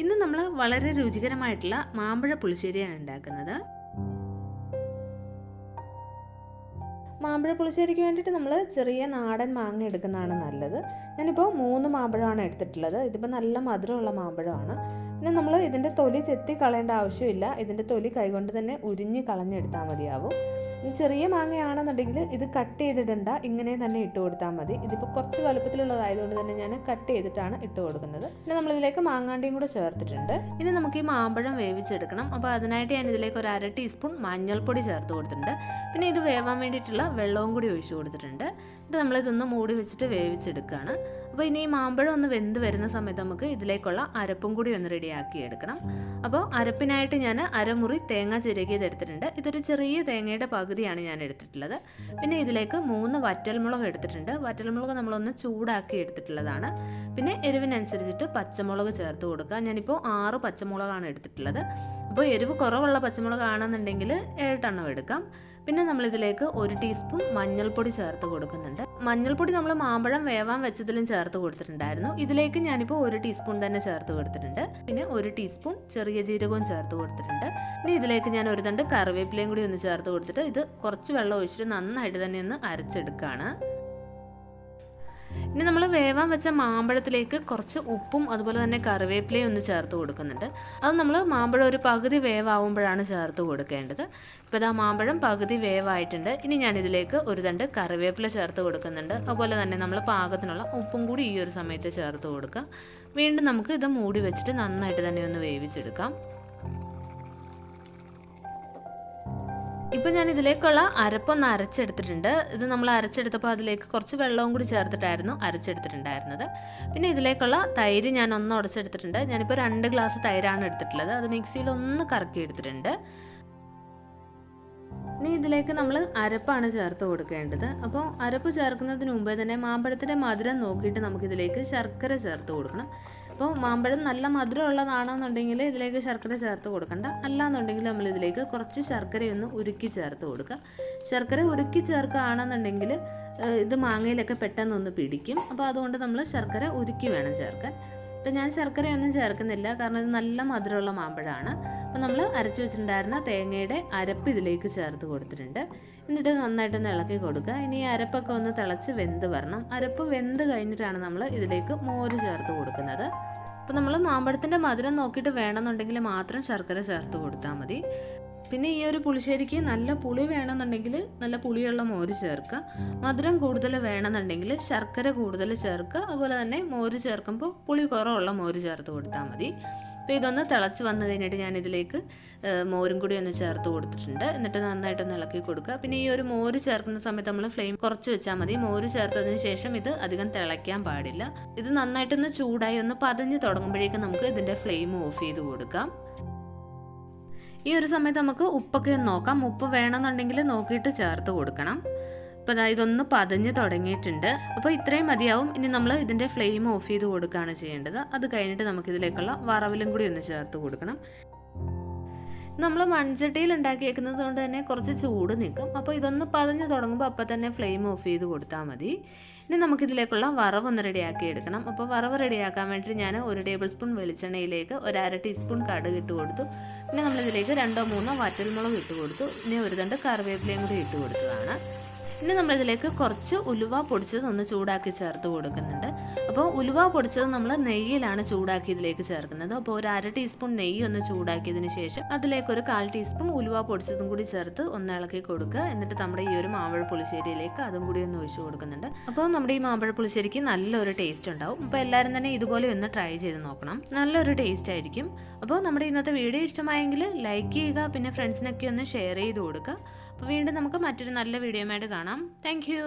ഇന്ന് നമ്മൾ വളരെ രുചികരമായിട്ടുള്ള മാമ്പഴ പുളിശ്ശേരിയാണ് ഉണ്ടാക്കുന്നത്. മാമ്പഴ പുളിശ്ശേരിക്ക് വേണ്ടിയിട്ട് നമ്മൾ ചെറിയ നാടൻ മാങ്ങ എടുക്കുന്നതാണ് നല്ലത്. ഞാനിപ്പോൾ 3 മാമ്പഴമാണ് എടുത്തിട്ടുള്ളത്. ഇതിപ്പോൾ നല്ല മധുരമുള്ള മാമ്പഴമാണ്. പിന്നെ നമ്മൾ ഇതിൻ്റെ തൊലി ചെത്തി കളയേണ്ട ആവശ്യമില്ല. ഇതിൻ്റെ തൊലി കൈകൊണ്ട് തന്നെ ഉരിഞ്ഞ് കളഞ്ഞെടുത്താൽ മതിയാവും. ചെറിയ മാങ്ങയാണെന്നുണ്ടെങ്കിൽ ഇത് കട്ട് ചെയ്തിടണ്ട, ഇങ്ങനെ തന്നെ ഇട്ട് കൊടുത്താൽ മതി. ഇതിപ്പോൾ കുറച്ച് വലുപ്പത്തിലുള്ളതായതുകൊണ്ട് തന്നെ ഞാൻ കട്ട് ചെയ്തിട്ടാണ് ഇട്ട് കൊടുക്കുന്നത്. പിന്നെ നമ്മളിതിലേക്ക് മാങ്ങാണ്ടിയും കൂടെ ചേർത്തിട്ടുണ്ട്. ഇനി നമുക്ക് ഈ മാമ്പഴം വേവിച്ചെടുക്കണം. അപ്പോൾ അതിനായിട്ട് ഞാൻ ഇതിലേക്ക് ഒരു 1/2 ടീസ്പൂൺ മഞ്ഞൾപ്പൊടി ചേർത്ത് കൊടുത്തിട്ടുണ്ട്. പിന്നെ ഇത് വേവാൻ വേണ്ടിയിട്ടുള്ള വെള്ളവും കൂടി ഒഴിച്ചു കൊടുത്തിട്ടുണ്ട്. എന്നിട്ട് നമ്മളിതൊന്ന് മൂടി വെച്ചിട്ട് വേവിച്ചെടുക്കുകയാണ്. അപ്പോൾ ഇനി ഈ മാമ്പഴം ഒന്ന് വെന്ത് വരുന്ന സമയത്ത് നമുക്ക് ഇതിലേക്കുള്ള അരപ്പും കൂടി ഒന്ന് റെഡിയാക്കി എടുക്കണം. അപ്പോൾ അരപ്പിനായിട്ട് ഞാൻ അരമുറി തേങ്ങ ചിരകിയത് എടുത്തിട്ടുണ്ട്. ഇതൊരു ചെറിയ തേങ്ങയുടെ പകുതിയാണ് ഞാൻ എടുത്തിട്ടുള്ളത്. പിന്നെ ഇതിലേക്ക് 3 വറ്റൽമുളക് എടുത്തിട്ടുണ്ട്. വറ്റൽമുളക് നമ്മളൊന്ന് ചൂടാക്കി എടുത്തിട്ടുള്ളതാണ്. പിന്നെ എരിവിനനുസരിച്ചിട്ട് പച്ചമുളക് ചേർത്ത് കൊടുക്കുക. ഞാനിപ്പോൾ 6 പച്ചമുളകാണ് എടുത്തിട്ടുള്ളത്. അപ്പോൾ എരിവ് കുറവുള്ള പച്ചമുളകാണെന്നുണ്ടെങ്കിൽ 7 എണ്ണം എടുക്കാം. പിന്നെ നമ്മളിതിലേക്ക് 1 ടീസ്പൂൺ മഞ്ഞൾപ്പൊടി ചേർത്ത് കൊടുക്കുന്നുണ്ട്. മഞ്ഞൾപ്പൊടി നമ്മൾ മാമ്പഴം വേവാൻ വെച്ചതിലും ചേർത്ത് കൊടുത്തിട്ടുണ്ടായിരുന്നു. ഇതിലേക്ക് ഞാനിപ്പോൾ 1 ടീസ്പൂൺ തന്നെ ചേർത്ത് കൊടുത്തിട്ടുണ്ട്. പിന്നെ 1 ടീസ്പൂൺ ചെറിയ ജീരകവും ചേർത്ത് കൊടുത്തിട്ടുണ്ട്. ഇനി ഇതിലേക്ക് ഞാൻ ഒരു തണ്ട് കറിവേപ്പിലയും കൂടി ഒന്ന് ചേർത്ത് കൊടുത്തിട്ട് ഇത് കുറച്ച് വെള്ളം ഒഴിച്ചിട്ട് നന്നായിട്ട് തന്നെ ഒന്ന് അരച്ചെടുക്കുകയാണ്. ഇനി നമ്മൾ വേവാൻ വെച്ച മാമ്പഴത്തിലേക്ക് കുറച്ച് ഉപ്പും അതുപോലെ തന്നെ കറിവേപ്പിലയും ഒന്ന് ചേർത്ത് കൊടുക്കുന്നുണ്ട്. അത് നമ്മൾ മാമ്പഴം ഒരു പകുതി വേവാകുമ്പോഴാണ് ചേർത്ത് കൊടുക്കേണ്ടത്. ഇപ്പോൾ ഇതാ മാമ്പഴം പകുതി വേവായിട്ടുണ്ട്. ഇനി ഞാനിതിലേക്ക് ഒരു തണ്ട് കറിവേപ്പില ചേർത്ത് കൊടുക്കുന്നുണ്ട്. അതുപോലെ തന്നെ നമ്മൾ പാകത്തിനുള്ള ഉപ്പും കൂടി ഈ ഒരു സമയത്ത് ചേർത്ത് കൊടുക്കുക. വീണ്ടും നമുക്ക് ഇത് മൂടി വെച്ചിട്ട് നന്നായിട്ട് തന്നെ ഒന്ന് വേവിച്ചെടുക്കാം. ഇപ്പോൾ ഞാൻ ഇതിലേക്കുള്ള അരപ്പൊന്ന് അരച്ചെടുത്തിട്ടുണ്ട്. ഇത് നമ്മൾ അരച്ചെടുത്തപ്പോൾ അതിലേക്ക് കുറച്ച് വെള്ളവും കൂടി ചേർത്തിട്ടായിരുന്നു അരച്ചെടുത്തിട്ടുണ്ടായിരുന്നത്. പിന്നെ ഇതിലേക്കുള്ള തൈര് ഞാൻ ഒന്ന് ഉടച്ചെടുത്തിട്ടുണ്ട്. ഞാനിപ്പോൾ 2 ഗ്ലാസ് തൈരാണ് എടുത്തിട്ടുള്ളത്. അത് മിക്സിയിൽ ഒന്ന് കറക്കി എടുത്തിട്ടുണ്ട്. ഇനി ഇതിലേക്ക് നമ്മൾ അരപ്പാണ് ചേർത്ത് കൊടുക്കേണ്ടത്. അപ്പോൾ അരപ്പ് ചേർക്കുന്നതിന് മുമ്പേ തന്നെ മാമ്പഴത്തിൻ്റെ മധുരം നോക്കിയിട്ട് നമുക്കിതിലേക്ക് ശർക്കര ചേർത്ത് കൊടുക്കണം. അപ്പോൾ മാമ്പഴം നല്ല മധുരമുള്ളതാണെന്നുണ്ടെങ്കിൽ ഇതിലേക്ക് ശർക്കര ചേർത്ത് കൊടുക്കണ്ട. അല്ലാന്നുണ്ടെങ്കിൽ നമ്മളിതിലേക്ക് കുറച്ച് ശർക്കരയൊന്ന് ഉരുക്കി ചേർത്ത് കൊടുക്കുക. ശർക്കര ഉരുക്കി ചേർക്കുകയാണെന്നുണ്ടെങ്കിൽ ഇത് മാങ്ങയിലൊക്കെ പെട്ടെന്നൊന്ന് പിടിക്കും. അപ്പോൾ അതുകൊണ്ട് നമ്മൾ ശർക്കര ഉരുക്കി വേണം ചേർക്കാൻ. ഇപ്പം ഞാൻ ശർക്കരയൊന്നും ചേർക്കുന്നില്ല, കാരണം ഇത് നല്ല മധുരമുള്ള മാമ്പഴമാണ്. അപ്പോൾ നമ്മൾ അരച്ചു വെച്ചിട്ടുണ്ടായിരുന്ന തേങ്ങയുടെ അരപ്പ് ഇതിലേക്ക് ചേർത്ത് കൊടുത്തിട്ടുണ്ട്. എന്നിട്ട് നന്നായിട്ടൊന്ന് ഇളക്കി കൊടുക്കുക. ഇനി ഈ അരപ്പൊക്കെ ഒന്ന് തിളച്ച് വെന്ത് വരണം. അരപ്പ് വെന്ത് കഴിഞ്ഞിട്ടാണ് നമ്മൾ ഇതിലേക്ക് മോര് ചേർത്ത് കൊടുക്കുന്നത്. അപ്പോൾ നമ്മൾ മാമ്പഴത്തിൻ്റെ മധുരം നോക്കിയിട്ട് വേണമെന്നുണ്ടെങ്കിൽ മാത്രം ശർക്കര ചേർത്ത് കൊടുത്താൽ മതി. പിന്നെ ഈ ഒരു പുളിശ്ശേരിക്ക് നല്ല പുളി വേണമെന്നുണ്ടെങ്കിൽ നല്ല പുളിയുള്ള മോര് ചേർക്കുക. മധുരം കൂടുതൽ വേണമെന്നുണ്ടെങ്കിൽ ശർക്കര കൂടുതൽ ചേർക്കുക. അതുപോലെ തന്നെ മോര് ചേർക്കുമ്പോൾ പുളി കുറവുള്ള മോര് ചേർത്ത് കൊടുത്താൽ മതി. അപ്പോൾ ഇതൊന്ന് തിളച്ച് വന്നു കഴിഞ്ഞിട്ട് ഞാനിതിലേക്ക് മോരും കൂടി ഒന്ന് ചേർത്ത് കൊടുത്തിട്ടുണ്ട്. എന്നിട്ട് നന്നായിട്ടൊന്ന് ഇളക്കി കൊടുക്കുക. പിന്നെ ഈ ഒരു മോര് ചേർക്കുന്ന സമയത്ത് നമ്മൾ ഫ്ലെയിം കുറച്ച് വെച്ചാൽ മതി. മോര് ചേർത്തതിന് ശേഷം ഇത് അധികം തിളയ്ക്കാൻ പാടില്ല. ഇത് നന്നായിട്ടൊന്ന് ചൂടായി ഒന്ന് പതഞ്ഞ് തുടങ്ങുമ്പോഴേക്കും നമുക്ക് ഇതിൻ്റെ ഫ്ലെയിം ഓഫ് ചെയ്ത് കൊടുക്കാം. ഈ ഒരു സമയത്ത് നമുക്ക് ഉപ്പൊക്കെ ഒന്ന് നോക്കാം. ഉപ്പ് വേണമെന്നുണ്ടെങ്കിൽ നോക്കിയിട്ട് ചേർത്ത് കൊടുക്കണം. അപ്പോൾ ഇതൊന്ന് പതഞ്ഞ് തുടങ്ങിയിട്ടുണ്ട്. അപ്പോൾ ഇത്രയും മതിയാവും. ഇനി നമ്മൾ ഇതിൻ്റെ ഫ്ലെയിം ഓഫ് ചെയ്ത് കൊടുക്കുകയാണ് ചെയ്യേണ്ടത്. അത് കഴിഞ്ഞിട്ട് നമുക്കിതിലേക്കുള്ള വറവിലും കൂടി ഒന്ന് ചേർത്ത് കൊടുക്കണം. നമ്മൾ മൺചട്ടിയിൽ ഉണ്ടാക്കിയേക്കുന്നത് കൊണ്ട് തന്നെ കുറച്ച് ചൂട് നിൽക്കും. അപ്പോൾ ഇതൊന്ന് പതഞ്ഞ് തുടങ്ങുമ്പോൾ അപ്പോൾ തന്നെ ഫ്ലെയിം ഓഫ് ചെയ്ത് കൊടുത്താൽ മതി. ഇനി നമുക്കിതിലേക്കുള്ള വറവ് ഒന്ന് റെഡിയാക്കി എടുക്കണം. അപ്പോൾ വറവ് റെഡിയാക്കാൻ വേണ്ടിയിട്ട് ഞാൻ 1 ടേബിൾ സ്പൂൺ വെളിച്ചെണ്ണയിലേക്ക് 1/2 ടീസ്പൂൺ കടുക് ഇട്ട് കൊടുത്തു. പിന്നെ നമ്മളിതിലേക്ക് 2 3 വറ്റൽമുളക് ഇട്ട് കൊടുത്തു. ഇനി ഒരു തണ്ട് കറിവേപ്പിലയും കൂടി ഇട്ട് കൊടുത്തതാണ്. ഇനി നമ്മളിതിലേക്ക് കുറച്ച് ഉലുവ പൊടിച്ചത് ഒന്ന് ചൂടാക്കി ചേർത്ത് കൊടുക്കുന്നുണ്ട്. അപ്പോൾ ഉലുവ പൊടിച്ചത് നമ്മൾ നെയ്യിലാണ് ചൂടാക്കി ഇതിലേക്ക് ചേർക്കുന്നത്. അപ്പോൾ ഒരു 1/2 ടീസ്പൂൺ നെയ്യ് ഒന്ന് ചൂടാക്കിയതിന് ശേഷം അതിലേക്ക് ഒരു 1/4 ടീസ്പൂൺ ഉലുവ പൊടിച്ചതും കൂടി ചേർത്ത് ഒന്ന് ഇളക്കി കൊടുക്കുക. എന്നിട്ട് നമ്മുടെ ഈ ഒരു മാമ്പഴ പുളിശ്ശേരിയിലേക്ക് അതും കൂടി ഒന്ന് ഒഴിച്ചു കൊടുക്കുന്നുണ്ട്. അപ്പോൾ നമ്മുടെ ഈ മാമ്പഴ പുളിശ്ശേരിക്ക് നല്ലൊരു ടേസ്റ്റ് ഉണ്ടാവും. അപ്പോൾ എല്ലാവരും തന്നെ ഇതുപോലെ ഒന്ന് ട്രൈ ചെയ്ത് നോക്കണം. നല്ലൊരു ടേസ്റ്റ് ആയിരിക്കും. അപ്പോൾ നമ്മുടെ ഇന്നത്തെ വീഡിയോ ഇഷ്ടമായെങ്കിൽ ലൈക്ക് ചെയ്യുക. പിന്നെ ഫ്രണ്ട്സിനൊക്കെ ഒന്ന് ഷെയർ ചെയ്ത് കൊടുക്കുക. അപ്പോൾ വീണ്ടും നമുക്ക് മറ്റൊരു നല്ല വീഡിയോയുമായിട്ട് കാണാം. Thank you.